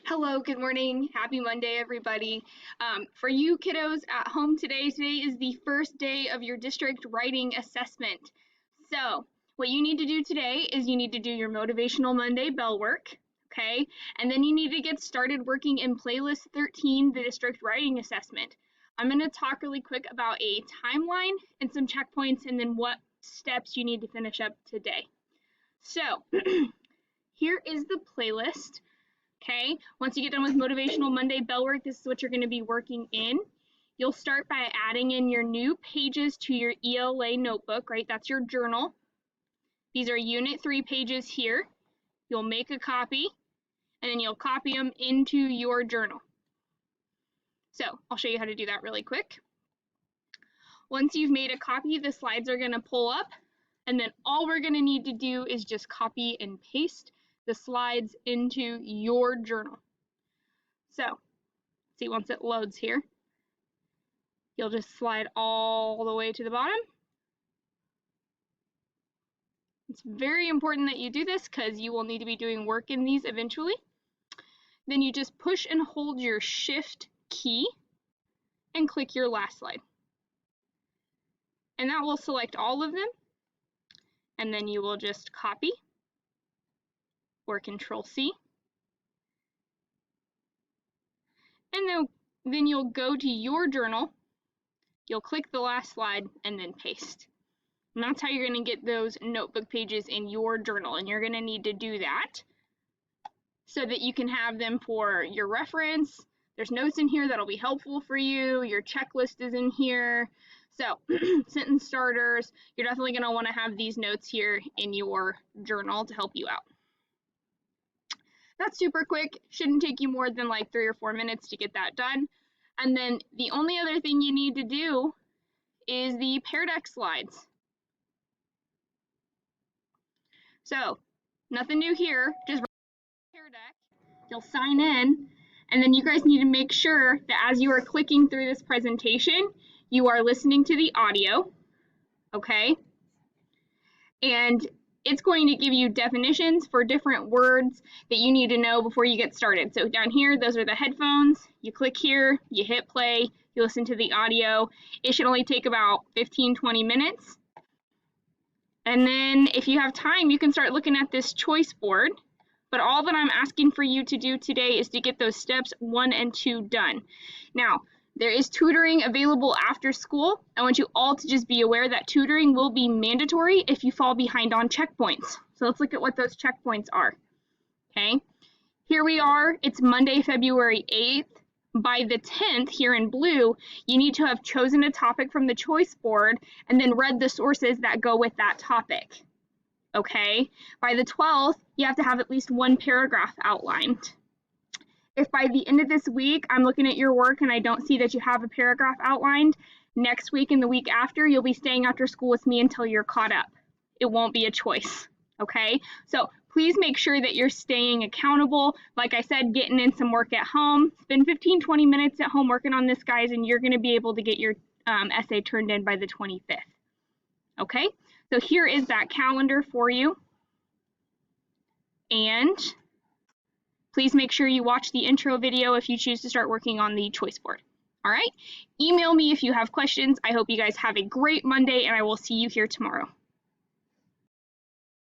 Hello, good morning. Happy Monday, everybody. For you kiddos at home today is the first day of your district writing assessment. So what you need to do today is you need to do your Motivational Monday bell work, okay? And then you need to get started working in Playlist 13, the district writing assessment. I'm going to talk really quick about a timeline and some checkpoints and then what steps you need to finish up today. So here is the playlist. Okay, once you get done with Motivational Monday bell work, this is what you're going to be working in. You'll start by adding in your new pages to your ELA notebook, right? That's your journal. These are Unit 3 pages here. You'll make a copy, and then you'll copy them into your journal. So I'll show you how to do that really quick. Once you've made a copy, the slides are going to pull up, and then all we're going to need to do is just copy and paste the slides into your journal. So, see, once it loads here, you'll just slide all the way to the bottom. It's very important that you do this because you will need to be doing work in these eventually. Then you just push and hold your Shift key and click your last slide. And that will select all of them. And then you will just copy or Control-C. And then you'll go to your journal, you'll click the last slide, and then paste. And that's how you're going to get those notebook pages in your journal. And you're going to need to do that so that you can have them for your reference. There's notes in here that'll be helpful for you. Your checklist is in here. So sentence starters, you're definitely going to want to have these notes here in your journal to help you out. That's super quick, shouldn't take you more than like 3 or 4 minutes to get that done. And then the only other thing you need to do is the Pear Deck slides. So, nothing new here, just Pear Deck. You'll sign in, and then you guys need to make sure that as you are clicking through this presentation, you are listening to the audio, okay? And it's going to give you definitions for different words that you need to know before you get started. So down here, those are the headphones. You click here, you hit play, you listen to the audio. It should only take about 15-20 minutes. And then if you have time, you can start looking at this choice board. But all that I'm asking for you to do today is to get those steps 1 and 2 done. Now, there is tutoring available after school. I want you all to just be aware that tutoring will be mandatory if you fall behind on checkpoints. So let's look at what those checkpoints are. Okay, here we are. It's Monday, February 8th. By the 10th, here in blue, you need to have chosen a topic from the choice board and then read the sources that go with that topic. Okay, by the 12th, you have to have at least 1 paragraph outlined. If by the end of this week, I'm looking at your work and I don't see that you have a paragraph outlined, next week and the week after, you'll be staying after school with me until you're caught up. It won't be a choice, okay? So please make sure that you're staying accountable. Like I said, getting in some work at home. Spend 15-20 minutes at home working on this, guys, and you're gonna be able to get your essay turned in by the 25th, okay? So here is that calendar for you. And please make sure you watch the intro video if you choose to start working on the choice board. All right, email me if you have questions. I hope you guys have a great Monday, and I will see you here tomorrow.